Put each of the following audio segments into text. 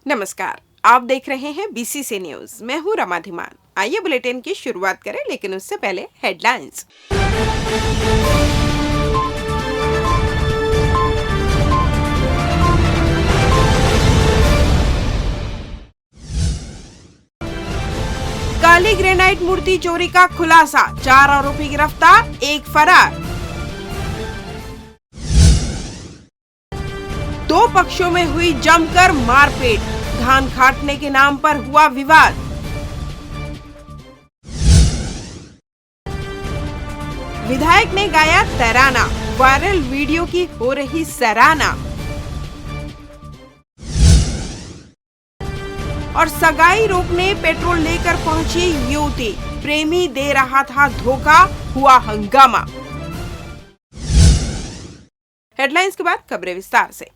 नमस्कार, आप देख रहे हैं बीसीसी न्यूज। मैं हूं रमा धीमान। आइए बुलेटिन की शुरुआत करें, लेकिन उससे पहले हेडलाइंस। काली ग्रेनाइट मूर्ति चोरी का खुलासा, 4 आरोपी गिरफ्तार, एक फरार। दो पक्षों में हुई जमकर मारपीट, धान काटने के नाम पर हुआ विवाद। विधायक ने गाया तराना, वायरल वीडियो की हो रही सराहना। और सगाई रोकने पेट्रोल लेकर पहुंची युवती, प्रेमी दे रहा था धोखा, हुआ हंगामा। हेडलाइंस के बाद खबरें विस्तार से।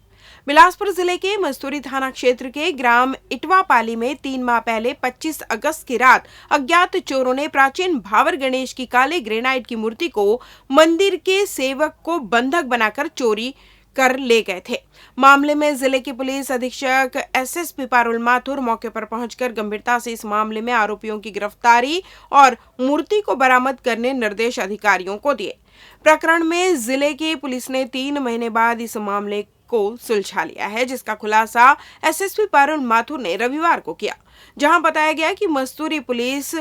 बिलासपुर जिले के मस्तूरी थाना क्षेत्र के ग्राम इटवापाली में 3 माह पहले 25 अगस्त की रात अज्ञात चोरों ने प्राचीन भावर गणेश की काले ग्रेनाइट की मूर्ति को मंदिर के सेवक को बंधक बनाकर चोरी कर ले गए थे। मामले में जिले के पुलिस अधीक्षक एसएसपी पारुल माथुर मौके पर पहुंचकर गंभीरता से इस मामले में आरोपियों की गिरफ्तारी और मूर्ति को बरामद करने निर्देश अधिकारियों को दिए। प्रकरण में जिले की पुलिस ने 3 महीने बाद इस मामले को सुलझा लिया है, जिसका खुलासा एसएसपी पारुल माथुर ने रविवार को किया, जहां बताया गया कि मस्तूरी पुलिस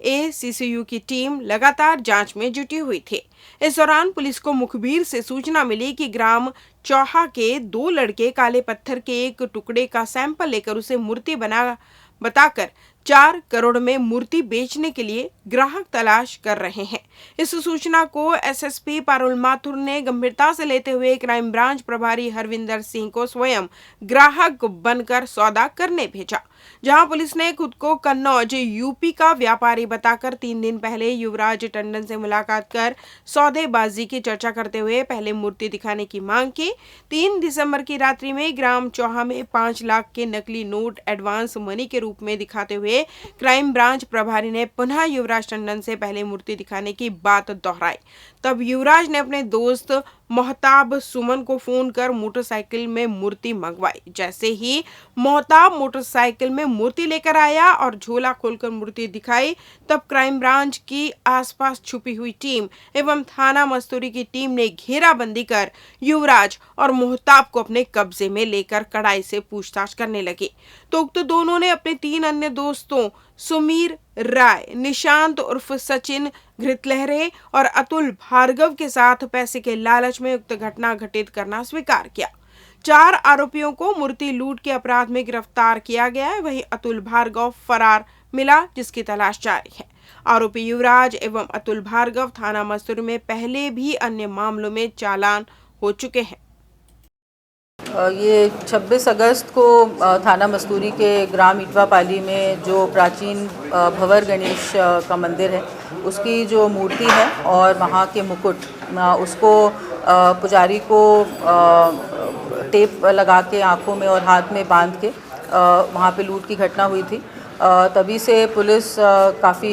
एसीसीयू की टीम लगातार जांच में जुटी हुई थी। इस दौरान पुलिस को मुखबिर से सूचना मिली कि ग्राम चौहा के 2 लड़के काले पत्थर के एक टुकड़े का सैंपल लेकर उसे मूर्ति बताकर 4 करोड़ में मूर्ति बेचने के लिए ग्राहक तलाश कर रहे हैं। इस सूचना को एसएसपी पारुल माथुर ने गंभीरता से लेते हुए क्राइम ब्रांच प्रभारी हरविंदर सिंह को स्वयं ग्राहक बनकर सौदा करने भेजा, जहां पुलिस ने खुद को कन्नौज यूपी का व्यापारी बताकर 3 दिन पहले युवराज टंडन से मुलाकात कर सौदेबाजी की चर्चा करते हुए पहले मूर्ति दिखाने की मांग की। 3 दिसंबर की रात्रि में ग्राम चौहा में 5 लाख के नकली नोट एडवांस मनी के रूप में दिखाते हुए क्राइम ब्रांच प्रभारी ने पुनः युवराज टंडन से पहले मूर्ति दिखाने की बात दोहराई। तब युवराज ने अपने दोस्त मोहताब सुमन को फोन कर मोटरसाइकिल में मूर्ति मंगवाई। जैसे ही मोहताब मोटरसाइकिल में मूर्ति लेकर आया और झोला खोलकर मूर्ति दिखाई, तब क्राइम ब्रांच की आसपास छुपी हुई टीम एवं थाना मस्तूरी की टीम ने घेराबंदी कर युवराज और मोहताब को अपने कब्जे में लेकर कड़ाई से पूछताछ करने लगी। तो उक्त दोनों ने अपने 3 अन्य दोस्तों सुमीर राय, निशांत उर्फ सचिन घृतलहरे और अतुल भार्गव के साथ पैसे के लालच में उक्त घटना घटित करना स्वीकार किया। 4 आरोपियों को मूर्ति लूट के अपराध में गिरफ्तार किया गया है। वहीं अतुल भार्गव फरार मिला, जिसकी तलाश जारी है। आरोपी युवराज एवं अतुल भार्गव थाना मस्तूरी में पहले भी अन्य मामलों में चालान हो चुके हैं। ये 26 अगस्त को थाना मस्तूरी के ग्राम इटवापाली में जो प्राचीन भंवर गणेश का मंदिर है, उसकी जो मूर्ति है और वहाँ के मुकुट, उसको पुजारी को टेप लगा के आँखों में और हाथ में बांध के वहाँ पे लूट की घटना हुई थी। तभी से पुलिस काफ़ी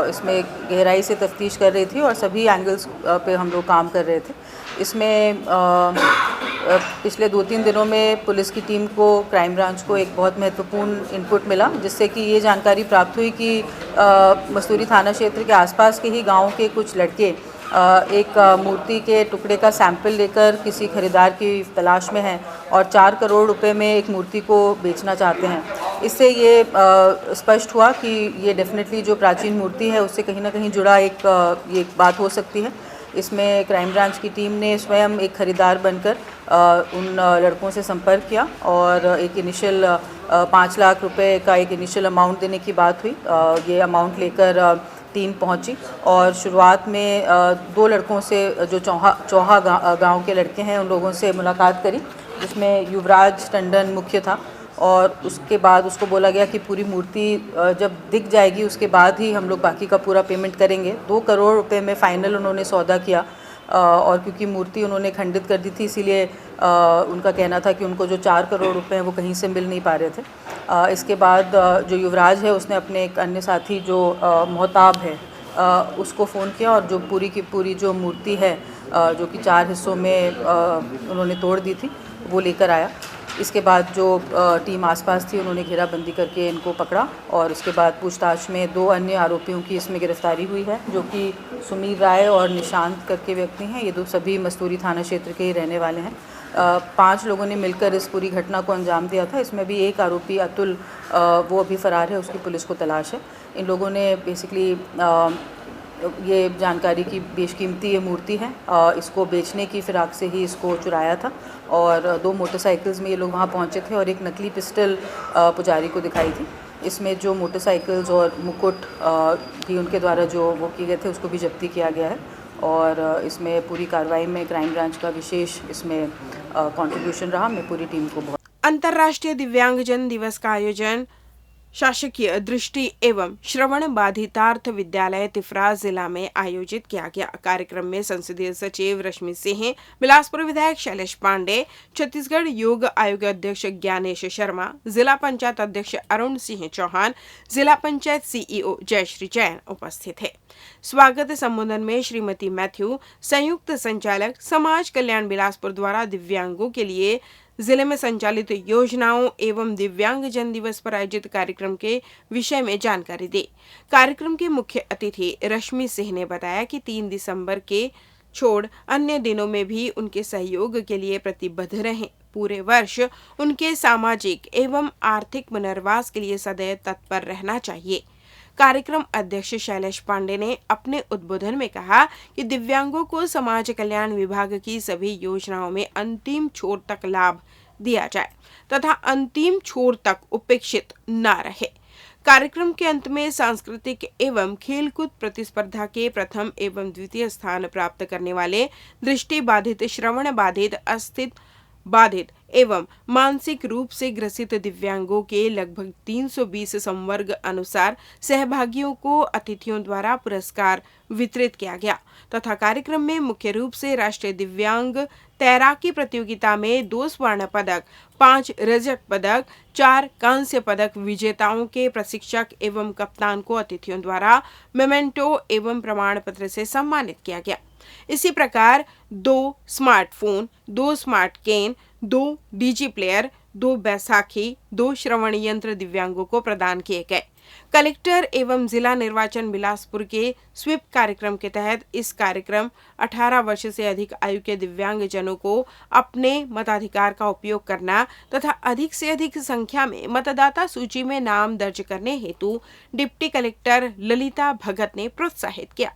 इसमें गहराई से तफ्तीश कर रही थी और सभी एंगल्स पे हम लोग काम कर रहे थे। इसमें पिछले 2-3 दिनों में पुलिस की टीम को, क्राइम ब्रांच को एक बहुत महत्वपूर्ण इनपुट मिला, जिससे कि ये जानकारी प्राप्त हुई कि मस्तूरी थाना क्षेत्र के आसपास के ही गाँव के कुछ लड़के एक मूर्ति के टुकड़े का सैंपल लेकर किसी खरीदार की तलाश में हैं और 4 करोड़ रुपए में एक मूर्ति को बेचना चाहते हैं। इससे ये स्पष्ट हुआ कि ये डेफिनेटली जो प्राचीन मूर्ति है उससे कहीं ना कहीं जुड़ा ये बात हो सकती है। इसमें क्राइम ब्रांच की टीम ने स्वयं एक खरीदार बनकर उन लड़कों से संपर्क किया और एक इनिशियल 5 लाख रुपए का एक इनिशियल अमाउंट देने की बात हुई। ये अमाउंट लेकर टीम पहुंची और शुरुआत में 2 लड़कों से, जो चौहा गांव के लड़के हैं, उन लोगों से मुलाकात करी, जिसमें युवराज टंडन मुख्य था। और उसके बाद उसको बोला गया कि पूरी मूर्ति जब दिख जाएगी उसके बाद ही हम लोग बाकी का पूरा पेमेंट करेंगे। 2 करोड़ रुपए में फाइनल उन्होंने सौदा किया और क्योंकि मूर्ति उन्होंने खंडित कर दी थी, इसीलिए उनका कहना था कि उनको जो 4 करोड़ रुपए हैं वो कहीं से मिल नहीं पा रहे थे। इसके बाद जो युवराज है उसने अपने एक अन्य साथी जो मोहताब है उसको फ़ोन किया और जो पूरी की पूरी जो मूर्ति है जो कि 4 हिस्सों में उन्होंने तोड़ दी थी, वो लेकर आया। इसके बाद जो टीम आसपास थी उन्होंने घेराबंदी करके इनको पकड़ा और उसके बाद पूछताछ में 2 अन्य आरोपियों की इसमें गिरफ्तारी हुई है, जो कि सुमीर राय और निशांत करके व्यक्ति हैं। ये 2 सभी मस्तूरी थाना क्षेत्र के ही रहने वाले हैं। 5 लोगों ने मिलकर इस पूरी घटना को अंजाम दिया था। इसमें भी एक आरोपी अतुल वो अभी फ़रार है, उसकी पुलिस को तलाश है। इन लोगों ने बेसिकली ये जानकारी की बेशकीमती ये मूर्ति है, इसको बेचने की फिराक से ही इसको चुराया था और 2 मोटरसाइकिल्स में ये लोग वहाँ पहुँचे थे और एक नकली पिस्टल पुजारी को दिखाई थी। इसमें जो मोटरसाइकिल्स और मुकुट भी उनके द्वारा जो वो किए गए थे उसको भी जब्ती किया गया है और इसमें पूरी कार्रवाई में क्राइम ब्रांच का विशेष इसमें कंट्रीब्यूशन रहा। मैं पूरी टीम को बहुत अंतर्राष्ट्रीय दिव्यांगजन दिवस का आयोजन शासकीय दृष्टि एवं श्रवण बाधितार्थ विद्यालय तिफरा जिला में आयोजित किया गया। कार्यक्रम में संसदीय सचिव रश्मि सिंह, बिलासपुर विधायक शैलेश पांडे, छत्तीसगढ़ योग आयोग अध्यक्ष ज्ञानेश शर्मा, जिला पंचायत अध्यक्ष अरुण सिंह चौहान, जिला पंचायत सीईओ जयश्री जैन उपस्थित थे। स्वागत संबोधन में श्रीमती मैथ्यू, संयुक्त संचालक समाज कल्याण बिलासपुर द्वारा दिव्यांगों के लिए जिले में संचालित योजनाओं एवं दिव्यांगजन दिवस पर आयोजित कार्यक्रम के विषय में जानकारी दी। कार्यक्रम के मुख्य अतिथि रश्मि सिंह ने बताया कि 3 दिसंबर के छोड़ अन्य दिनों में भी उनके सहयोग के लिए प्रतिबद्ध रहें। पूरे वर्ष उनके सामाजिक एवं आर्थिक पुनर्वास के लिए सदैव तत्पर रहना चाहिए। कार्यक्रम अध्यक्ष शैलेश पांडे ने अपने उद्बोधन में कहा कि दिव्यांगों को समाज कल्याण विभाग की सभी योजनाओं में अंतिम छोर तक लाभ दिया जाए तथा अंतिम छोर तक उपेक्षित न रहे। कार्यक्रम के अंत में सांस्कृतिक एवं खेलकूद प्रतिस्पर्धा के प्रथम एवं द्वितीय स्थान प्राप्त करने वाले दृष्टि बाधित, श्रवण बाधित, अस्थित बाधित एवं मानसिक रूप से ग्रसित दिव्यांगों के लगभग 320 संवर्ग अनुसार सहभागियों को अतिथियों द्वारा पुरस्कार वितरित किया गया तथा कार्यक्रम में मुख्य रूप से राष्ट्रीय दिव्यांग तैराकी प्रतियोगिता में 2 स्वर्ण पदक, 5 रजत पदक, 4 कांस्य पदक विजेताओं के प्रशिक्षक एवं कप्तान को अतिथियों द्वारा मेमेंटो एवं प्रमाण पत्र से सम्मानित किया गया। इसी प्रकार 2 smartphone, 2 smart cane, 2 DG player, 2 Baisakhi, 2 श्रवण यंत्र दिव्यांगों को प्रदान किए गए। कलेक्टर एवं जिला निर्वाचन बिलासपुर के स्वीप कार्यक्रम के तहत इस कार्यक्रम 18 वर्ष से अधिक आयु के दिव्यांगजनों को अपने मताधिकार का उपयोग करना तथा अधिक से अधिक संख्या में मतदाता सूची में नाम दर्ज करने हेतु डिप्टी कलेक्टर ललिता भगत ने प्रोत्साहित किया।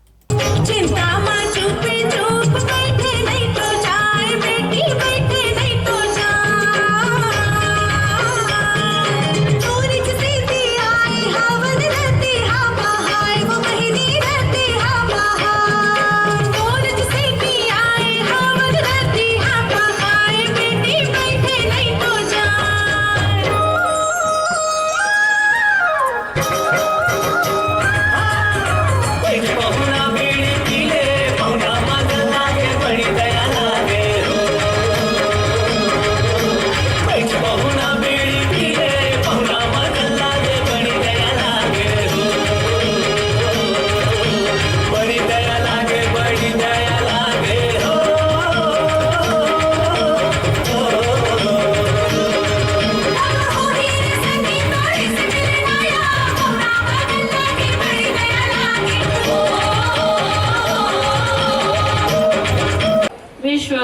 विश्व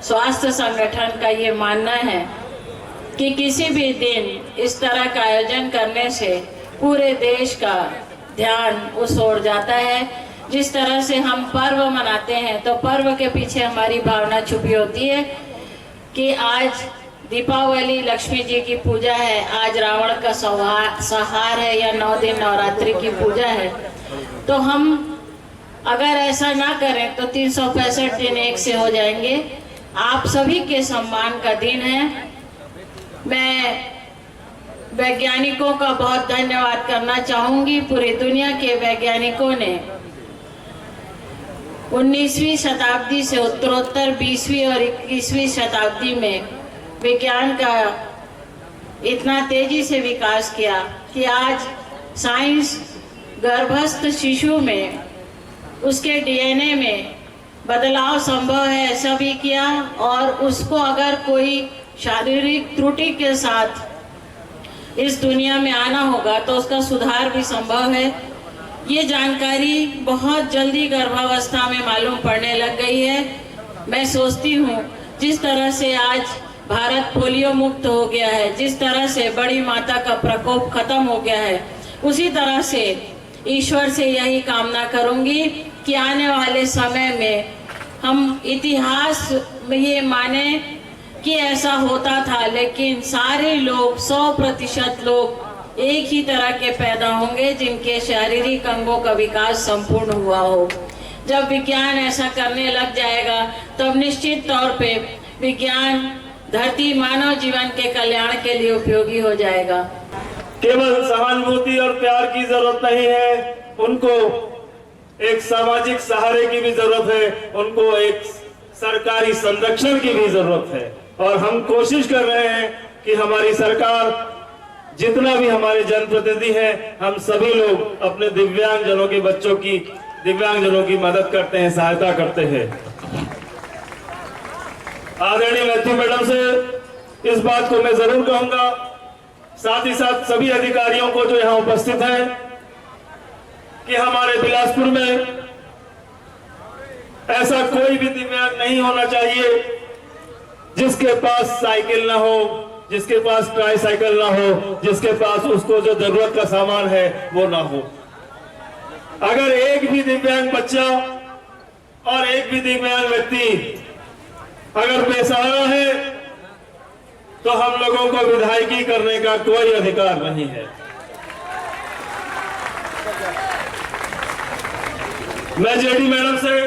स्वास्थ्य संगठन का ये मानना है कि किसी भी दिन इस तरह का आयोजन करने से पूरे देश का ध्यान उस ओर जाता है। जिस तरह से हम पर्व मनाते हैं तो पर्व के पीछे हमारी भावना छुपी होती है कि आज दीपावली लक्ष्मी जी की पूजा है, आज रावण का संहार है या 9 दिन नवरात्रि की पूजा है। तो हम अगर ऐसा ना करें तो 365 दिन एक से हो जाएंगे। आप सभी के सम्मान का दिन है। मैं वैज्ञानिकों का बहुत धन्यवाद करना चाहूंगी। पूरी दुनिया के वैज्ञानिकों ने 19वीं शताब्दी से उत्तरोत्तर 20वीं और 21वीं शताब्दी में विज्ञान का इतना तेजी से विकास किया कि आज साइंस गर्भस्थ शिशु में उसके डीएनए में बदलाव संभव है, ऐसा भी किया। और उसको अगर कोई शारीरिक त्रुटि के साथ इस दुनिया में आना होगा तो उसका सुधार भी संभव है। ये जानकारी बहुत जल्दी गर्भावस्था में मालूम पड़ने लग गई है। मैं सोचती हूँ जिस तरह से आज भारत पोलियो मुक्त हो गया है, जिस तरह से बड़ी माता का प्रकोप खत्म हो गया है, उसी तरह से ईश्वर से यही कामना करूंगी कि आने वाले समय में हम इतिहास में ये माने कि ऐसा होता था, लेकिन सारे लोग 100% लोग एक ही तरह के पैदा होंगे जिनके शारीरिक अंगों का विकास संपूर्ण हुआ हो। जब विज्ञान ऐसा करने लग जाएगा तब निश्चित तौर पे विज्ञान धरती मानव जीवन के कल्याण के लिए उपयोगी हो जाएगा। केवल सहानुभूति और प्यार की जरूरत नहीं है, उनको एक सामाजिक सहारे की भी जरूरत है, उनको एक सरकारी संरक्षण की भी जरूरत है। और हम कोशिश कर रहे हैं कि हमारी सरकार, जितना भी हमारे जनप्रतिनिधि हैं, हम सभी लोग अपने दिव्यांगजनों के बच्चों की, दिव्यांगजनों की मदद करते हैं, सहायता करते हैं। आदरणीय मैथ्यू मैडम से इस बात को मैं जरूर कहूंगा, साथ ही साथ सभी अधिकारियों को जो यहाँ उपस्थित हैं, कि हमारे बिलासपुर में ऐसा कोई भी दिव्यांग नहीं होना चाहिए जिसके पास साइकिल ना हो, जिसके पास ट्राईसाइकिल ना हो, जिसके पास उसको जो जरूरत का सामान है वो ना हो। अगर एक भी दिव्यांग बच्चा और एक भी दिव्यांग व्यक्ति अगर बेसहारा है तो हम लोगों को विधायकी करने का कोई अधिकार नहीं है। मैं जेडी मैडम से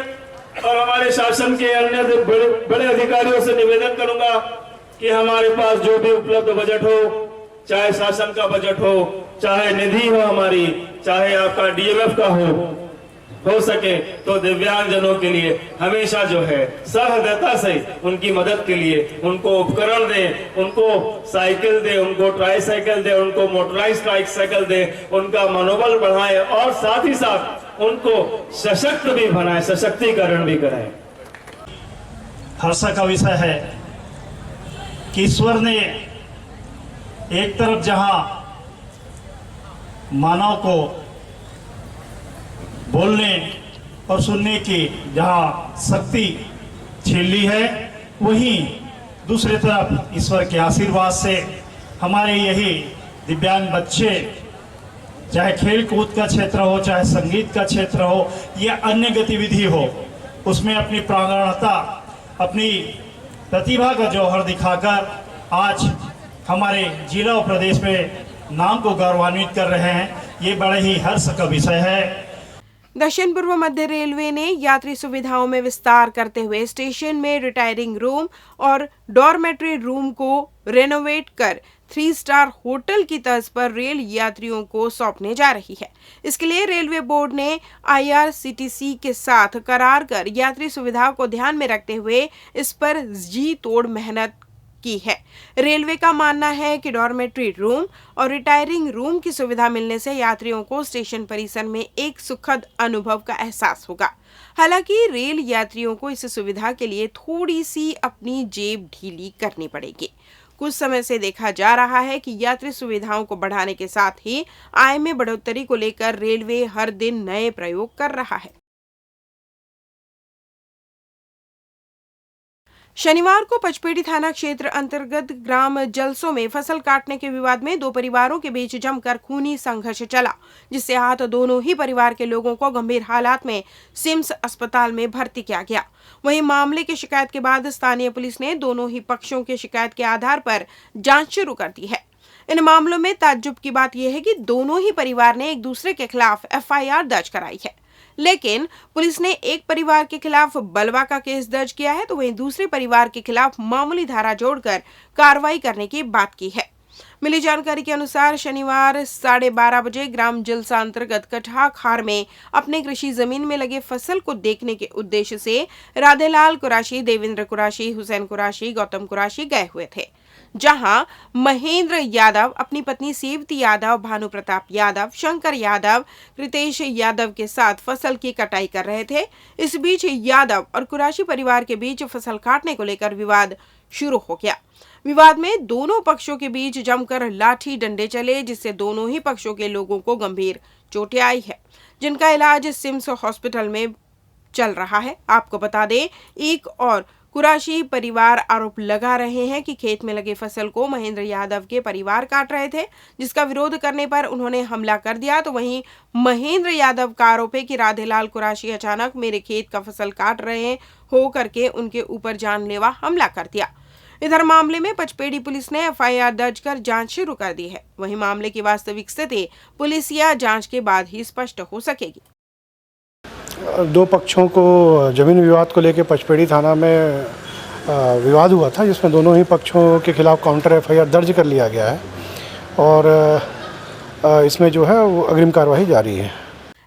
और हमारे शासन के अन्य बड़े अधिकारियों से निवेदन करूंगा कि हमारे पास जो भी उपलब्ध बजट हो, चाहे शासन का बजट हो, चाहे निधि हो हमारी, चाहे आपका डीएमएफ का हो सके तो दिव्यांगजनों के लिए हमेशा जो है सहृदयता से उनकी मदद के लिए उनको उपकरण दें, उनको साइकिल दें, उनको ट्राईसाइकिल दें, उनको मोटराइज्ड ट्राईसाइकिल दें, उनका मनोबल बढ़ाएं और साथ ही साथ उनको सशक्त भी बनाएं, सशक्तिकरण भी कराएं। हर्ष का विषय है कि ईश्वर ने एक तरफ जहां मानव को बोलने और सुनने की जहां शक्ति छीन ली है, वहीं दूसरी तरफ ईश्वर के आशीर्वाद से हमारे यही दिव्यांग बच्चे, चाहे खेल कूद का क्षेत्र हो, चाहे संगीत का क्षेत्र हो या अन्य गतिविधि हो, उसमें अपनी प्रांगणता, अपनी प्रतिभा का जौहर दिखाकर आज हमारे जिला और प्रदेश में नाम को गौरवान्वित कर रहे हैं। ये बड़े ही हर्ष का विषय है। दक्षिण पूर्व मध्य रेलवे ने यात्री सुविधाओं में विस्तार करते हुए स्टेशन में रिटायरिंग रूम और डॉर्मेट्री रूम को रेनोवेट कर 3 स्टार होटल की तर्ज पर रेल यात्रियों को सौंपने जा रही है। इसके लिए रेलवे बोर्ड ने IRCTC के साथ करार कर यात्री सुविधा को ध्यान में रखते हुए इस पर जी तोड़ मेहनत की है। रेलवे का मानना है कि डॉर्मेट्री रूम और रिटायरिंग रूम की सुविधा मिलने से यात्रियों को स्टेशन परिसर में एक सुखद अनुभव का एहसास होगा। हालांकि रेल यात्रियों को इस सुविधा के लिए थोड़ी सी अपनी जेब ढीली करनी पड़ेगी। कुछ समय से देखा जा रहा है कि यात्री सुविधाओं को बढ़ाने के साथ ही आय में बढ़ोतरी को लेकर रेलवे हर दिन नए प्रयोग कर रहा है। शनिवार को पचपेड़ी थाना क्षेत्र अंतर्गत ग्राम जलसों में फसल काटने के विवाद में 2 परिवारों के बीच जमकर खूनी संघर्ष चला, जिससे आहत दोनों ही परिवार के लोगों को गंभीर हालात में सिम्स अस्पताल में भर्ती किया गया। वहीं मामले की शिकायत के बाद स्थानीय पुलिस ने दोनों ही पक्षों की शिकायत के आधार पर जांच शुरू कर दी है। इन मामलों में ताज्जुब की बात यह है कि दोनों ही परिवार ने एक दूसरे के खिलाफ FIR दर्ज कराई है, लेकिन पुलिस ने एक परिवार के खिलाफ बलवा का केस दर्ज किया है तो वहीं दूसरे परिवार के खिलाफ मामूली धारा जोड़कर कार्रवाई करने की बात की है। मिली जानकारी के अनुसार शनिवार 12:30 बजे ग्राम जलसा अंतर्गत कटहा खार में अपने कृषि जमीन में लगे फसल को देखने के उद्देश्य से राधेलाल कुराशी, देवेंद्र कुराशी, हुसैन कुराशी, गौतम कुराशी गए हुए थे, जहां महेंद्र यादव अपनी पत्नी सेवती यादव, भानु प्रताप यादव, शंकर यादव, कृतेश यादव के साथ फसल की कटाई कर रहे थे। इस बीच यादव और कुराशी परिवार के बीच फसल काटने को लेकर विवाद शुरू हो गया। विवाद में दोनों पक्षों के बीच जमकर लाठी डंडे चले, जिससे दोनों ही पक्षों के लोगों को गंभीर चोटें आई है, जिनका इलाज सिम्स हॉस्पिटल में चल रहा है। आपको बता दें, एक और कुराशी परिवार आरोप लगा रहे हैं कि खेत में लगे फसल को महेंद्र यादव के परिवार काट रहे थे, जिसका विरोध करने पर उन्होंने हमला कर दिया। तो वहीं महेंद्र यादव का आरोप है कि राधेलाल कुराशी अचानक मेरे खेत का फसल काट रहे हो करके उनके ऊपर जानलेवा हमला कर दिया। इधर मामले में पचपेड़ी पुलिस ने एफआईआर दर्ज कर जांच शुरू कर दी है। वहीं मामले की वास्तविक स्थिति पुलिसिया जांच के बाद ही स्पष्ट हो सकेगी। दो पक्षों को जमीन विवाद को लेकर पचपेड़ी थाना में विवाद हुआ था, जिसमें दोनों ही पक्षों के खिलाफ काउंटर एफआईआर दर्ज कर लिया गया है और इसमें जो है वो अग्रिम कार्रवाई जारी है।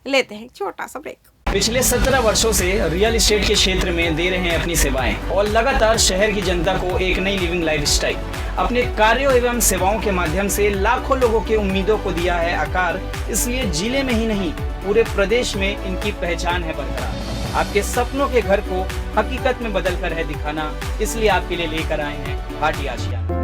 लेते हैं छोटा सा ब्रेक। पिछले 17 वर्षों से रियल एस्टेट के क्षेत्र में दे रहे हैं अपनी सेवाएं और लगातार शहर की जनता को एक नई लिविंग लाइफस्टाइल। अपने कार्यों एवं सेवाओं के माध्यम से लाखों लोगों के उम्मीदों को दिया है आकार। इसलिए जिले में ही नहीं पूरे प्रदेश में इनकी पहचान है बरकरार। आपके सपनों के घर को हकीकत में बदल कर है दिखाना, इसलिए आपके लिए लेकर आए हैं भाटी आशिया।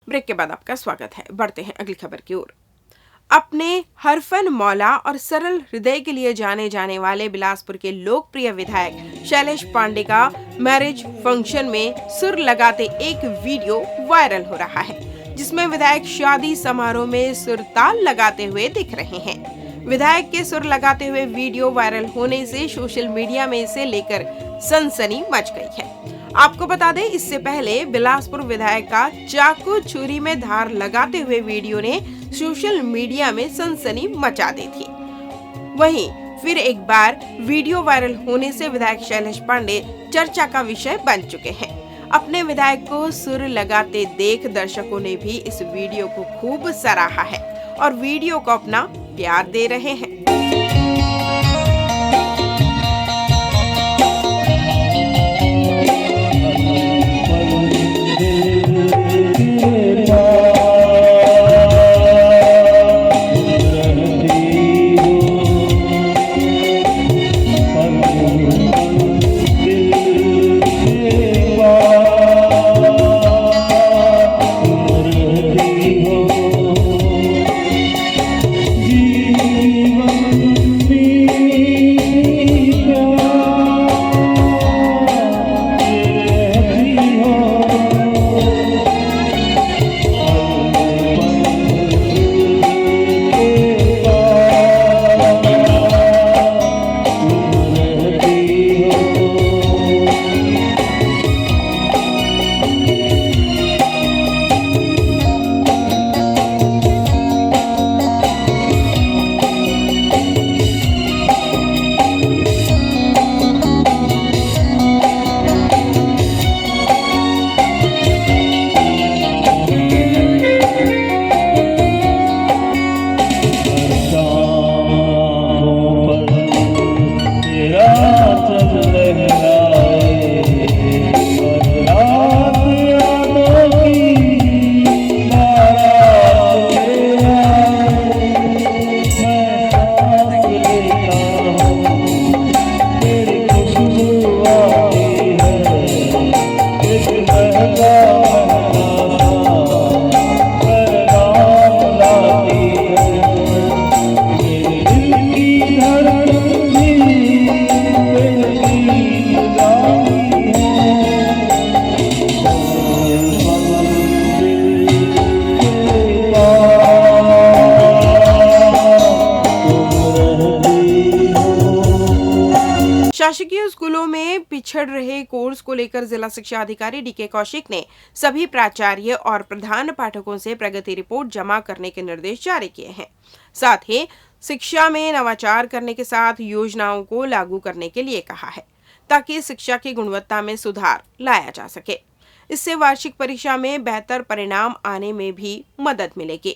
ब्रेक के बाद आपका स्वागत है। बढ़ते हैं अगली खबर की ओर। अपने हरफन मौला और सरल हृदय के लिए जाने जाने वाले बिलासपुर के लोकप्रिय विधायक शैलेश पांडे का मैरिज फंक्शन में सुर लगाते एक वीडियो वायरल हो रहा है, जिसमें विधायक शादी समारोह में सुरताल लगाते हुए दिख रहे हैं। विधायक के सुर लगाते हुए वीडियो वायरल होने से सोशल मीडिया में इसे लेकर सनसनी मच गई है। आपको बता दें, इससे पहले बिलासपुर विधायक का चाकू छुरी में धार लगाते हुए वीडियो ने सोशल मीडिया में सनसनी मचा दी थी। वहीं फिर एक बार वीडियो वायरल होने से विधायक शैलेश पांडे चर्चा का विषय बन चुके हैं। अपने विधायक को सुर लगाते देख दर्शकों ने भी इस वीडियो को खूब सराहा है और वीडियो को अपना प्यार दे रहे हैं। जीवन शासकीय स्कूलों में पिछड़ रहे कोर्स को लेकर जिला शिक्षा अधिकारी डीके कौशिक ने सभी प्राचार्य और प्रधान पाठकों से प्रगति रिपोर्ट जमा करने के निर्देश जारी किए हैं। साथ ही शिक्षा में नवाचार करने के साथ योजनाओं को लागू करने के लिए कहा है, ताकि शिक्षा की गुणवत्ता में सुधार लाया जा सके। इससे वार्षिक परीक्षा में बेहतर परिणाम आने में भी मदद मिलेगी।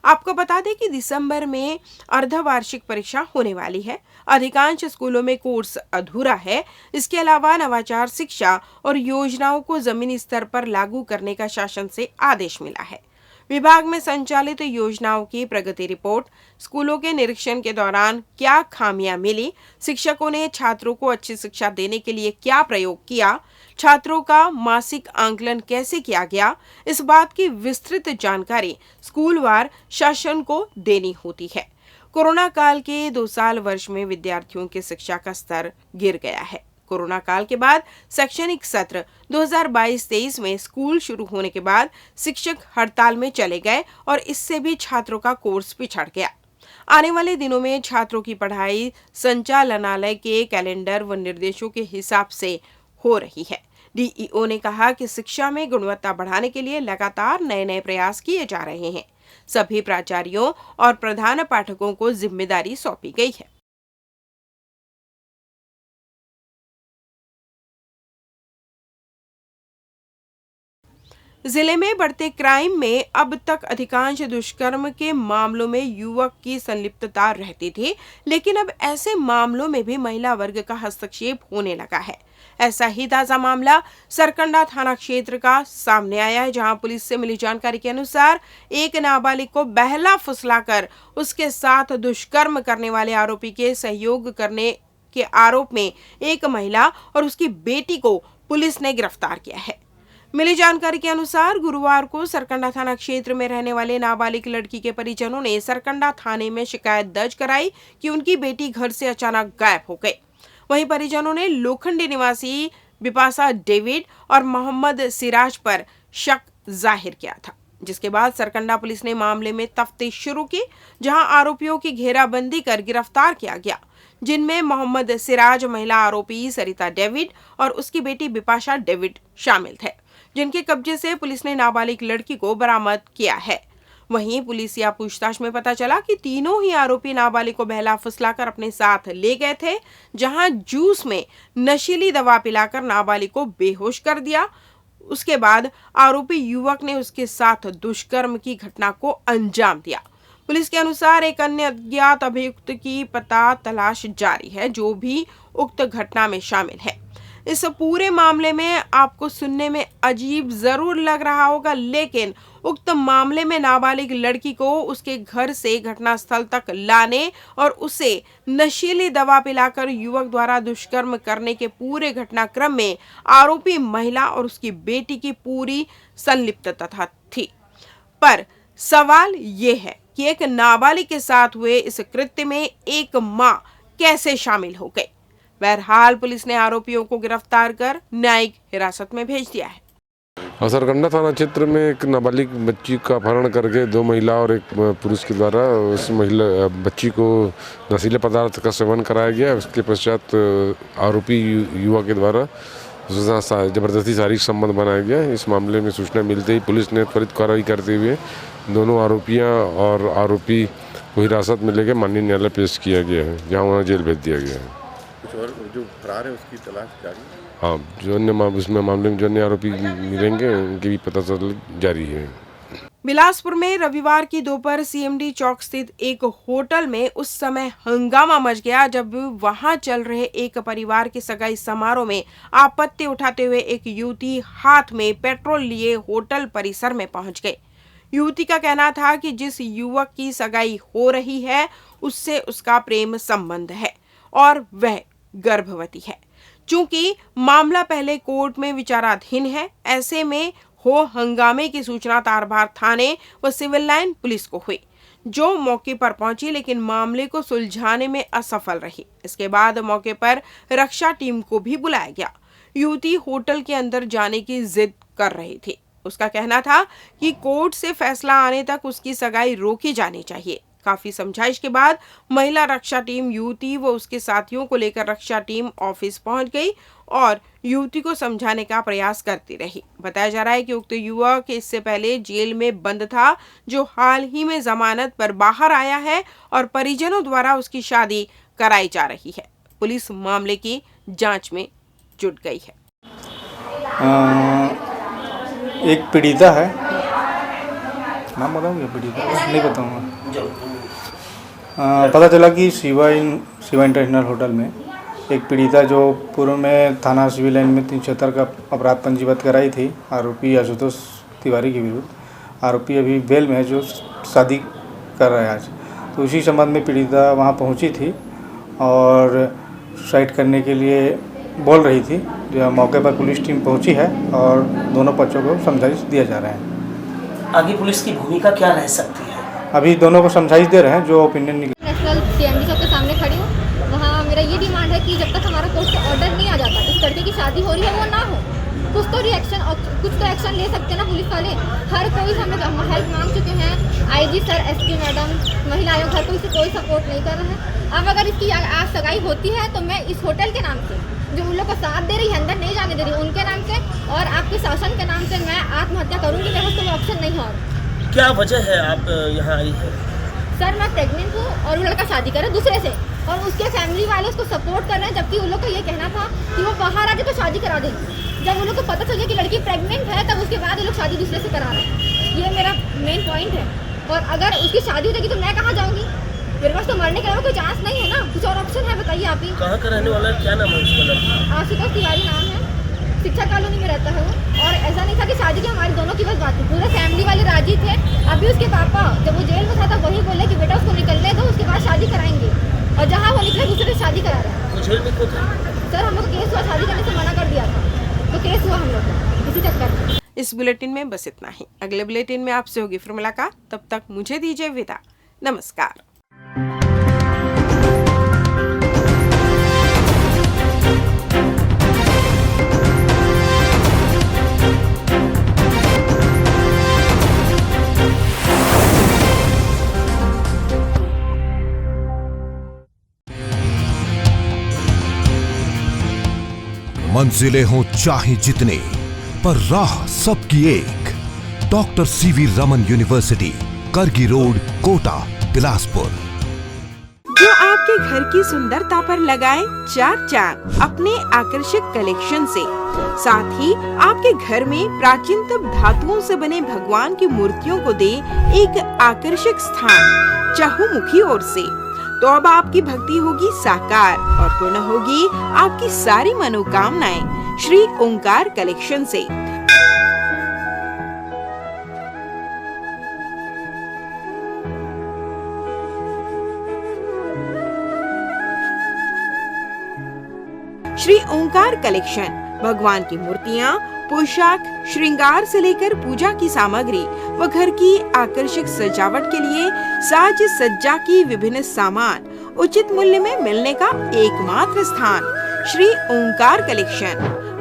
आपको बता दें कि दिसंबर में अर्धवार्षिक परीक्षा होने वाली है। अधिकांश स्कूलों में कोर्स अधूरा है। इसके अलावा नवाचार शिक्षा और योजनाओं को जमीनी स्तर पर लागू करने का शासन से आदेश मिला है। विभाग में संचालित योजनाओं की प्रगति रिपोर्ट, स्कूलों के निरीक्षण के दौरान क्या खामियां मिली, शिक्षकों ने छात्रों को अच्छी शिक्षा देने के लिए क्या प्रयोग किया, छात्रों का मासिक आंकलन कैसे किया गया, इस बात की विस्तृत जानकारी स्कूलवार शासन को देनी होती है। कोरोना काल के 2 साल वर्ष में विद्यार्थियों की शिक्षा का स्तर गिर गया है। कोरोना काल के बाद शैक्षणिक सत्र 2022-23 में स्कूल शुरू होने के बाद शिक्षक हड़ताल में चले गए और इससे भी छात्रों का कोर्स पिछड़ गया। आने वाले दिनों में छात्रों की पढ़ाई संचालनालय के कैलेंडर व निर्देशों के हिसाब से हो रही है। डीईओ ने कहा कि शिक्षा में गुणवत्ता बढ़ाने के लिए लगातार नए प्रयास किए जा रहे हैं। सभी प्राचार्यों और प्रधान पाठकों को जिम्मेदारी सौंपी गई है। जिले में बढ़ते क्राइम में अब तक अधिकांश दुष्कर्म के मामलों में युवक की संलिप्तता रहती थी, लेकिन अब ऐसे मामलों में भी महिला वर्ग का हस्तक्षेप होने लगा है। ऐसा ही ताजा मामला सरकंडा थाना क्षेत्र का सामने आया है, जहां पुलिस से मिली जानकारी के अनुसार एक नाबालिग को बहला फुसलाकर उसके साथ दुष्कर्म करने वाले आरोपी के सहयोग करने के आरोप में एक महिला और उसकी बेटी को पुलिस ने गिरफ्तार किया है। मिली जानकारी के अनुसार गुरुवार को सरकंडा थाना क्षेत्र में रहने वाले नाबालिग लड़की के परिजनों ने सरकंडा थाने में शिकायत दर्ज कराई कि उनकी बेटी घर से अचानक गायब हो गई। वहीं परिजनों ने लोखंडी निवासी बिपाशा डेविड और मोहम्मद सिराज पर शक जाहिर किया था, जिसके बाद सरकंडा पुलिस ने मामले में तफ्तीश शुरू की, जहां आरोपियों की घेराबंदी कर गिरफ्तार किया गया, जिनमें मोहम्मद सिराज, महिला आरोपी सरिता डेविड और उसकी बेटी बिपाशा डेविड शामिल थे, जिनके कब्जे से पुलिस ने नाबालिग लड़की को बरामद किया है। वहीं पुलिस या पूछताछ में पता चला कि तीनों ही आरोपी नाबालिग को बहला फुसलाकर अपने साथ ले गए थे, जहां जूस में नशीली दवा पिलाकर नाबालिग को बेहोश कर दिया। उसके बाद आरोपी युवक ने उसके साथ दुष्कर्म की घटना को अंजाम दिया। पुलिस के अनुसार एक अन्य अज्ञात अभियुक्त की पता तलाश जारी है, जो भी उक्त घटना में शामिल है। इस पूरे मामले में आपको सुनने में अजीब जरूर लग रहा होगा, लेकिन उक्त मामले में नाबालिग लड़की को उसके घर से घटनास्थल तक लाने और उसे नशीली दवा पिलाकर युवक द्वारा दुष्कर्म करने के पूरे घटनाक्रम में आरोपी महिला और उसकी बेटी की पूरी संलिप्तता थी। पर सवाल ये है कि एक नाबालिग के साथ हुए इस कृत्य में एक मां कैसे शामिल हो गई। बहरहाल पुलिस ने आरोपियों को गिरफ्तार कर न्यायिक हिरासत में भेज दिया है। सरकंडा थाना क्षेत्र में एक नाबालिग बच्ची का अपहरण करके 2 महिला और एक पुरुष के द्वारा उस महिला बच्ची को नशीले पदार्थ का सेवन कराया गया। उसके पश्चात आरोपी युवा के द्वारा उसके साथ जबरदस्ती शारीरिक संबंध बनाया गया। इस मामले में सूचना मिलते ही पुलिस ने त्वरित कार्रवाई करते हुए दोनों आरोपियां और आरोपी को हिरासत में लेकर माननीय न्यायालय पेश किया गया है, जहाँ उन्हें जेल भेज दिया गया है। और जो फरार है उसकी तलाश जारी है। हाँ, जो अन्य उसमें मामले में जो अन्य आरोपी मिलेंगे उनकी भी पता जारी है। बिलासपुर में रविवार की दोपहर सीएमडी चौक स्थित एक होटल में उस समय हंगामा मच गया जब वहां चल रहे एक परिवार के सगाई समारोह में आपत्ति उठाते हुए एक युवती हाथ में पेट्रोल लिए होटल परिसर में पहुंच गई। युवती का कहना था कि जिस युवक की सगाई हो रही है उससे उसका प्रेम संबंध है और वह गर्भवती है। चूंकि मामला पहले कोर्ट में विचाराधीन है, ऐसे में हो हंगामे की सूचना तारबार थाने व सिविल लाइन पुलिस को हुई, जो मौके पर पहुंची लेकिन मामले को सुलझाने में असफल रही। इसके बाद मौके पर रक्षा टीम को भी बुलाया गया। युवती होटल के अंदर जाने की जिद कर रही थी। उसका कहना था कि कोर्ट से फैसला आने तक उसकी सगाई रोकी जानी चाहिए। काफी समझाइश के बाद महिला रक्षा टीम युवती व उसके साथियों को लेकर रक्षा टीम ऑफिस पहुंच गई और युवती को समझाने का प्रयास करती रही। बताया जा रहा है कि उक्त युवक इससे पहले जेल में बंद था, जो हाल ही में जमानत पर बाहर आया है और परिजनों द्वारा उसकी शादी कराई जा रही है। पुलिस मामले की जांच में जुट गई है। एक पीड़िता है, नाम बताऊंगा? पीड़िता नहीं बताऊंगा। पता चला कि शिवा इंटरनेशनल होटल में एक पीड़िता जो पूर्व में थाना सिविल लाइन में 376 का अपराध पंजीबद्ध कराई थी आरोपी आशुतोष तिवारी के विरुद्ध। आरोपी अभी बेल में है, जो शादी कर रहा है आज। तो उसी संबंध में पीड़िता वहां पहुंची थी और सुसाइड करने के लिए बोल रही थी। जो मौके पर पुलिस टीम पहुंची है और दोनों पक्षों को समझाइश दिया जा रहा है। आगे पुलिस की भूमिका क्या रह सकती है? अभी दोनों को समझाइश दे रहे हैं, जो ओपिनियन नेशनल CMD चौक के सामने खड़ी हूँ। वहाँ मेरा ये डिमांड है कि जब तक हमारा कोर्ट से ऑर्डर नहीं आ जाता, इस लड़के की शादी हो रही है वो ना हो, कुछ तो एक्शन ले सकते हैं ना पुलिस वाले। हर कोई हम लोग हेल्प मांग चुके हैं, IG सर, SP मैडम, महिला आयोग, हर कोई से कोई सपोर्ट नहीं कर रहा है। अब अगर इसकी आज सगाई होती है तो मैं इस होटल के नाम से, जो उन लोग को साथ दे रही है, अंदर नहीं जाने दे रही, उनके नाम से और आपके शासन के नाम से मैं आत्महत्या करूँगी। मेरे पास कोई ऑप्शन नहीं और। क्या वजह है आप यहाँ आई है? सर मैं प्रेग्नेंट हूँ और वो लड़का शादी करे दूसरे से, और उसके फैमिली वाले उसको सपोर्ट कर रहे हैं, जबकि उन लोग का ये कहना था कि वो बाहर आके तो शादी करा देंगे। जब उन लोग को पता चल गया कि लड़की प्रेग्नेंट है, तब उसके बाद ये लोग शादी दूसरे से करा रहे हैं। ये मेरा मेन पॉइंट है। और अगर उसकी शादी हो जाएगी तो मैं कहाँ जाऊँगी? मेरे पास तो मरने के अलावा कोई चांस नहीं है ना, कुछ और ऑप्शन है? बताइए आप ही। कहाँ का रहने वाला है, क्या नाम है उसका? आशुतोष तिवारी नाम है, शिक्षा कॉलोनी में रहता है वो। और ऐसा नहीं था कि शादी की हमारी दोनों की बस बात थी, पूरे फैमिली वाले राजी थे। अभी उसके पापा जब वो जेल में था तब वही बोले कि बेटा उसको निकलने दो, उसके बाद शादी कराएंगे। और जहाँ वो निकले दूसरे से शादी करा रहे हैं। वो जेल में क्यों था? सर हम लोग केस हुआ, शादी करने से मना कर दिया था, तो केस हुआ हम लोग का इसी चक्कर में। इस बुलेटिन में बस इतना ही। अगले बुलेटिन में आपसे होगी फिर मुलाकात, तब तक मुझे दीजिए विदा। नमस्कार। मंजिलें हों चाहे जितने, पर राह सबकी एक। डॉक्टर CV रमन यूनिवर्सिटी, करगी रोड, कोटा, बिलासपुर। जो आपके घर की सुंदरता पर लगाए 4 चांद अपने आकर्षक कलेक्शन से, साथ ही आपके घर में प्राचीनतम धातुओं से बने भगवान की मूर्तियों को दे एक आकर्षक स्थान चहुमुखी ओर से। तो अब आपकी भक्ति होगी साकार और पूर्ण होगी आपकी सारी मनोकामनाएं श्री ओंकार कलेक्शन से। श्री ओंकार कलेक्शन भगवान की मूर्तियाँ, पोशाक, श्रृंगार से लेकर पूजा की सामग्री व घर की आकर्षक सजावट के लिए साज सज्जा की विभिन्न सामान उचित मूल्य में मिलने का एकमात्र स्थान Shri Omkar collection,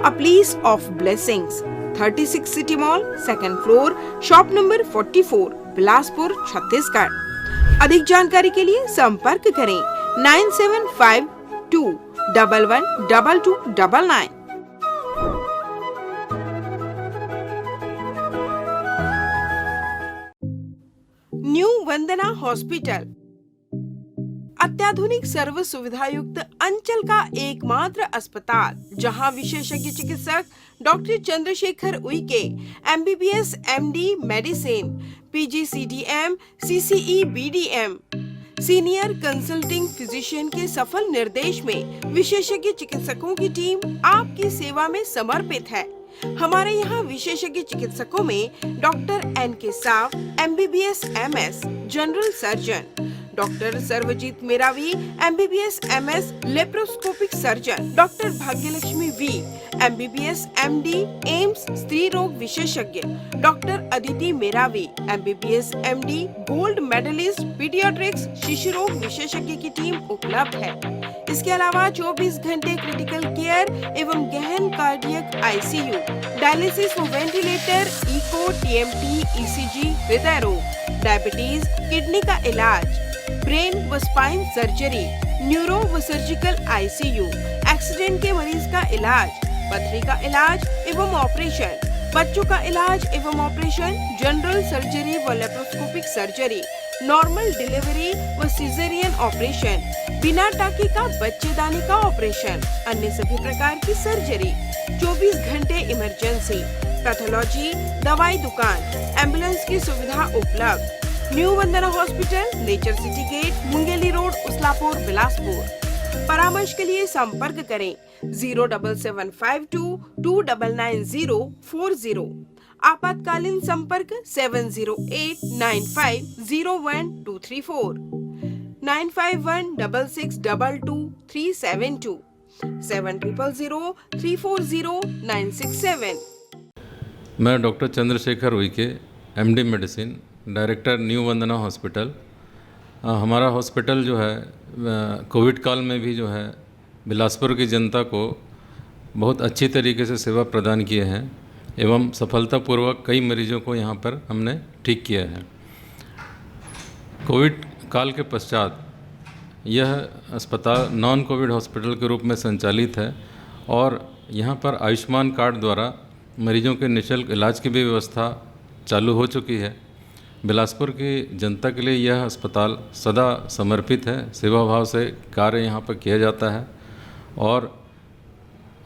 a place of blessings, 36 city mall, 2nd floor, shop number 44, Bilaspur, Chhattisgarh. अधिक जानकारी के लिए संपर्क करें 9752 112299। न्यू वंदना हॉस्पिटल अत्याधुनिक सर्व सुविधा युक्त अंचल का एकमात्र अस्पताल, जहां विशेषज्ञ चिकित्सक doctor Chandrashekhar Uikey MBBS MD medicine, PGCDM CCE BDM senior consulting physician के सफल निर्देश में विशेषज्ञ चिकित्सकों की टीम आपकी सेवा में समर्पित है। हमारे यहाँ विशेषज्ञ चिकित्सकों में doctor NK Sao MBBS MS general surgeon, doctor Sarvjeet Meravi MBBS MS laparoscopic surgeon, doctor Bhagyalakshmi V MBBS MD AIIMS स्त्री रोग विशेषज्ञ, doctor Aditi Meravi MBBS MD gold medalist paediatrics शिशु रोग विशेषज्ञ की टीम उपलब्ध है। इसके अलावा 24 घंटे क्रिटिकल केयर एवं गहन कार्डियक ICU, डायलिसिस व वेंटिलेटर, इको, TMT, ECG, हृदय रोग, डायबिटीज, किडनी का इलाज, ब्रेन व स्पाइन सर्जरी, न्यूरो व सर्जिकल ICU, एक्सीडेंट के मरीज का इलाज, पथरी का इलाज एवं ऑपरेशन, बच्चों का इलाज एवं ऑपरेशन, जनरल सर्जरी व लेप्रोस्कोपिक सर्जरी, नॉर्मल डिलीवरी व सिजेरियन ऑपरेशन, बिना टाके का बच्चेदानी का ऑपरेशन, अन्य सभी प्रकार की सर्जरी, 24 घंटे इमरजेंसी, पैथोलॉजी, दवाई दुकान, एम्बुलेंस की सुविधा उपलब्ध। New Vandana hospital, nature city gate, Mungeli road, Uslapur, Bilaspur. परामर्श के लिए संपर्क करें 07752 299040। आपातकालीन संपर्क 7089501234, 9516622372, 7003409667। मैं doctor Chandrashekhar Uike, MD medicine, director new Vandana hospital. हमारा हॉस्पिटल जो है कोविड काल में भी जो है बिलासपुर की जनता को बहुत अच्छी तरीके से सेवा प्रदान किए हैं एवं सफलतापूर्वक कई मरीजों को यहाँ पर हमने ठीक किया है। कोविड काल के पश्चात यह अस्पताल नॉन कोविड हॉस्पिटल के रूप में संचालित है और यहाँ पर आयुष्मान कार्ड द्वारा मरीजों के निःशुल्क इलाज की भी व्यवस्था चालू हो चुकी है। बिलासपुर की जनता के लिए यह अस्पताल सदा समर्पित है, सेवा भाव से कार्य यहाँ पर किया जाता है और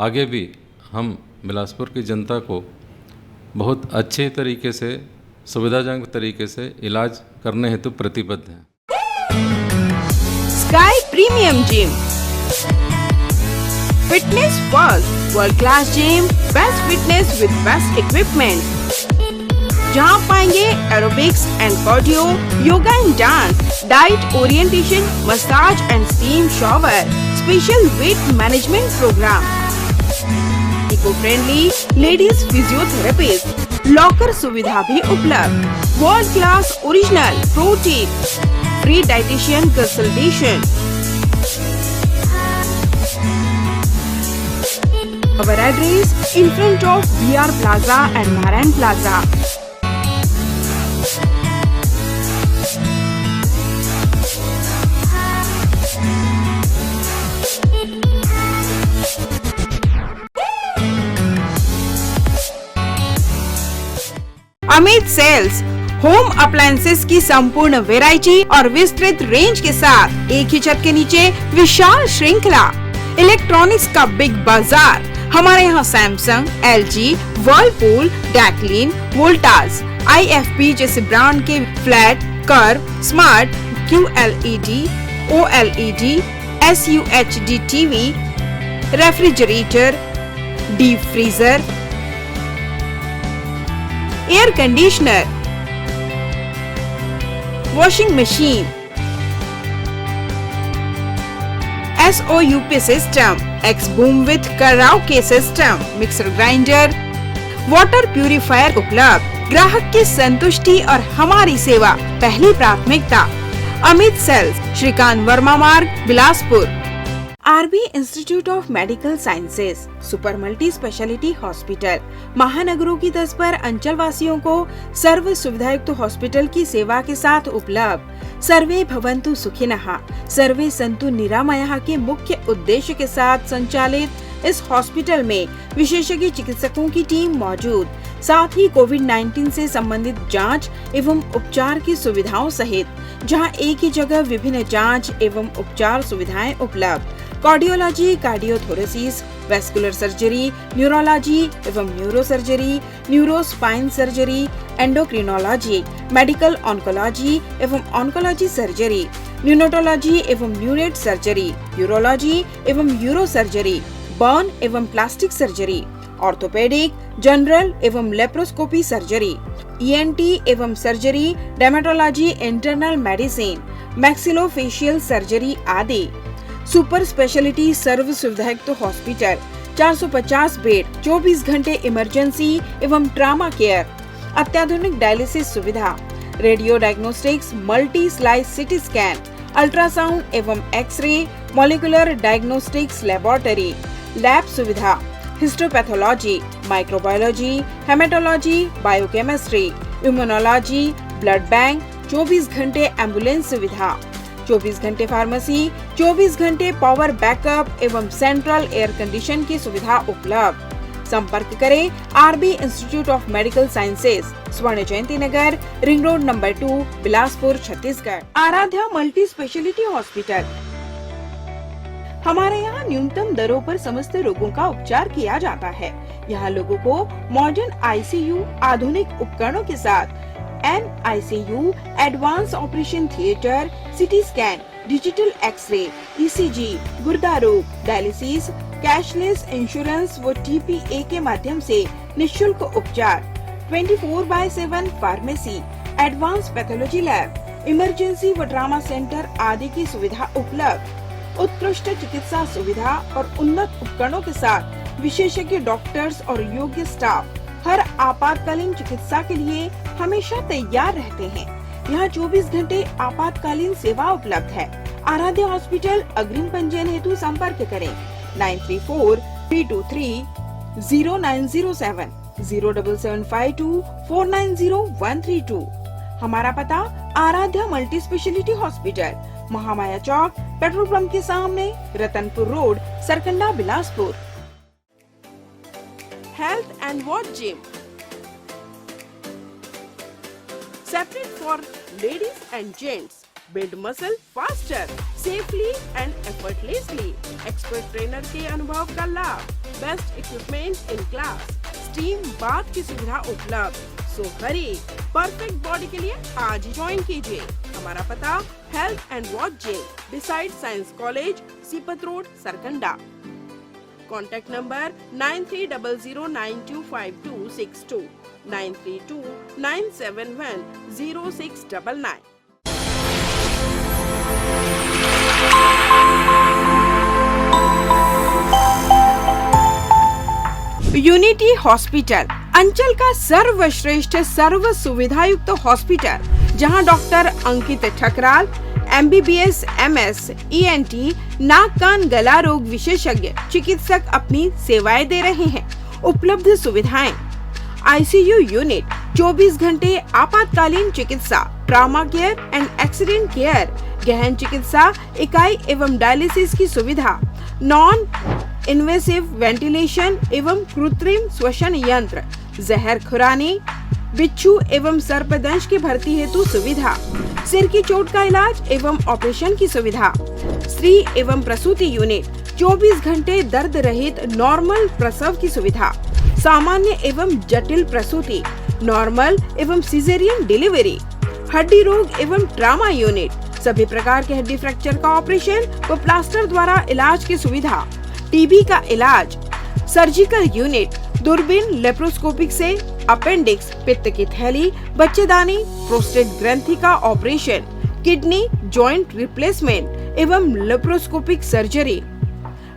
आगे भी हम बिलासपुर की जनता को बहुत अच्छे तरीके से, सुविधाजनक तरीके से इलाज करने हेतु प्रतिबद्ध हैं। Sky premium gym, fitness first, world class gym, best fitness with best equipment, जहां पाएंगे aerobics and cardio, yoga and dance, diet orientation, massage and steam shower, special weight management programme, eco friendly ladies physiotherapist, locker सुविधा भी उपलब्ध, world class original protein, free dietitian consultation. Our address in front of BR Plaza and Narayan Plaza. Amit sales, home appliances की संपूर्ण variety और विस्तृत range के साथ एक ही छत के नीचे विशाल श्रृंखला, इलेक्ट्रॉनिक्स का बिग बाजार। हमारे यहाँ Samsung, LG, Whirlpool, Daikin, Voltas, IFP जैसे ब्रांड के flat, curve, smart, QLED, OLED, SUHD TV, refrigerator, deep freezer, air conditioner, washing machine, SOUP system, X-Boom with Karaoke system, mixer grinder, water purifier उपलब्ध। ग्राहक की संतुष्टि और हमारी सेवा पहली प्राथमिकता। अमित सेल्स, श्रीकांत वर्मा मार्ग, Bilaspur. RB institute of medical sciences, super multi speciality hospital, महानगरों की तर्ज पर अंचल वासियों को सर्व सुविधायुक्त हॉस्पिटल की सेवा के साथ उपलब्ध। सर्वे भवन्तु सुखिनः, सर्वे सन्तु निरामयाः के मुख्य उद्देश्य के साथ संचालित इस हॉस्पिटल में विशेषज्ञ चिकित्सकों की टीम मौजूद, साथ ही कोविड-19 से संबंधित जांच एवं उपचार की सुविधाओं सहित जहां एक ही जगह विभिन्न जांच एवं उपचार सुविधाएं उपलब्ध। Cardiology, cardiothoracic, vascular surgery, neurology एवं neuro surgery, neuro spine surgery, endocrinology, medical oncology एवं ऑन्कोलॉजी सर्जरी, न्यूनेटोलॉजी एवं न्यूनेट सर्जरी, यूरोलॉजी एवं यूरो सर्जरी, बर्न एवं प्लास्टिक सर्जरी, ऑर्थोपेडिक, जनरल एवं लेप्रोस्कोपी सर्जरी, ENT एवं surgery, dermatology, internal medicine, maxillofacial surgery आदि। Super speciality सर्व सुविधायुक्त hospital, 450 bed, 24 घंटे इमरजेंसी एवं ट्रामा केयर, अत्याधुनिक डायलिसिस सुविधा, radio diagnostics, multi slice CT scan, ultrasound एवं x-ray, molecular diagnostics laboratory, lab सुविधा, histopathology, microbiology, haematology, biochemistry, immunology, blood bank, 24 घंटे एम्बुलेंस सुविधा, 24 घंटे फार्मेसी, 24 घंटे पावर बैकअप एवं सेंट्रल एयर कंडीशन की सुविधा उपलब्ध। संपर्क करें RB institute of medical sciences, Swarna Jayanti Nagar, ring road number 2, Bilaspur, Chhattisgarh. Aaradhya multi speciality hospital. हमारे यहाँ न्यूनतम दरों पर समस्त रोगों का उपचार किया जाता है। यहाँ लोगों को मॉडर्न आईसीयू, आधुनिक उपकरणों के साथ NICU, advance operation theatre, city scan, digital X ray, ECG, गुर्दा रोग, डायलिसिस, कैशलेस इंश्योरेंस व TPA के माध्यम से निशुल्क उपचार, 24/7 pharmacy, advance pathology lab, emergency व ट्रॉमा सेंटर आदि की सुविधा उपलब्ध। उत्कृष्ट चिकित्सा सुविधा और उन्नत उपकरणों के साथ विशेषज्ञ डॉक्टर्स और योग्य स्टाफ हर आपातकालीन चिकित्सा के लिए हमेशा तैयार रहते हैं। यहाँ 24 घंटे आपातकालीन सेवा उपलब्ध है। आराध्या हॉस्पिटल। अग्रिम पंजीयन हेतु संपर्क करें 9343230907 07752490132। हमारा पता Aaradhya multi speciality hospital, Mahamaya Chowk, petrol pump के सामने, Ratanpur road, Sarkanda, Bilaspur. Health and Watch Gym, separate for ladies and gents. Build muscle faster, safely and effortlessly. Expert trainer के अनुभव का लाभ, best equipment in class, steam bath की सुविधा उपलब्ध। So hurry, perfect body के लिए आज ही ज्वाइन कीजिए। हमारा पता Health and Watch Gym, beside Science College, Sipat road, Sarkanda. Contact number 9300925262 9329710699। Unity hospital, अंचल का सर्वश्रेष्ठ सर्व सुविधायुक्त हॉस्पिटल, जहां डॉक्टर अंकित ठकराल MBBS MS ENT नाक कान गला रोग विशेषज्ञ चिकित्सक अपनी सेवाएं दे रहे हैं। उपलब्ध सुविधाएं: ICU यूनिट, 24 घंटे आपातकालीन चिकित्सा, trauma care and accident care, गहन चिकित्सा इकाई एवं डायलिसिस की सुविधा, नॉन इन्वेसिव वेंटिलेशन एवं कृत्रिम श्वसन यंत्र, जहर खुरानी, बिच्छू एवं सर्पदंश की भर्ती हेतु सुविधा, सिर की चोट का इलाज एवं ऑपरेशन की सुविधा, स्त्री एवं प्रसूति यूनिट, 24 घंटे दर्द रहित नॉर्मल प्रसव की सुविधा, सामान्य एवं जटिल प्रसूति, नॉर्मल एवं सिजेरियन डिलीवरी, हड्डी रोग एवं ट्रॉमा यूनिट, सभी प्रकार के हड्डी फ्रैक्चर का ऑपरेशन व प्लास्टर द्वारा इलाज की सुविधा, टीबी का इलाज, सर्जिकल यूनिट, दूरबीन लेप्रोस्कोपिक से अपेंडिक्स, पित्त की थैली, बच्चेदानी, प्रोस्टेट ग्रंथि का ऑपरेशन, किडनी जॉइंट रिप्लेसमेंट एवं लेप्रोस्कोपिक सर्जरी,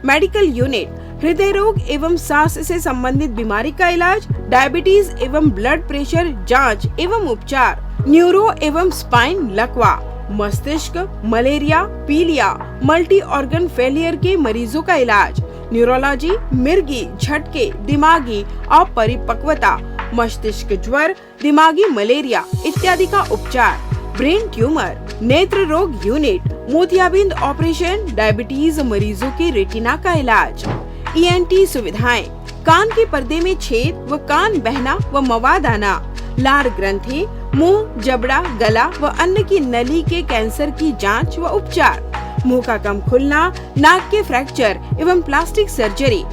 मेडिकल यूनिट, हृदय रोग एवं सांस से संबंधित बीमारी का इलाज, डायबिटीज एवं ब्लड प्रेशर जांच एवं उपचार, न्यूरो एवं स्पाइन लकवा, मस्तिष्क, मलेरिया, पीलिया, मल्टी ऑर्गन फेलियर के मरीजों का इलाज, न्यूरोलॉजी, मिर्गी, झटके, दिमागी अपरिपक्वता, मस्तिष्क ज्वर, दिमागी मलेरिया इत्यादि का उपचार, ब्रेन ट्यूमर, नेत्र रोग यूनिट, मोतियाबिंद ऑपरेशन, डायबिटीज मरीजों की रेटिना का इलाज, ENT सुविधाएं, कान के पर्दे में छेद व कान बहना व मवाद आना, लार ग्रंथि, मुंह, जबड़ा, गला व अन्न की नली के कैंसर की जांच व उपचार, मुंह का कम खुलना, नाक के फ्रैक्चर एवं प्लास्टिक सर्जरी,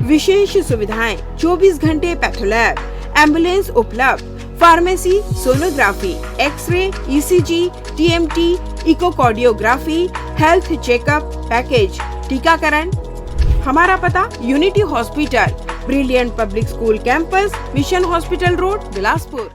विशेष सुविधाएं, 24 घंटे पैथोलैब, एम्बुलेंस उपलब्ध, pharmacy, sonography, X ray, ECG, TMT, echocardiography, health checkup package, टीकाकरण। हमारा पता unity hospital, brilliant public school campus, mission hospital road, Bilaspur.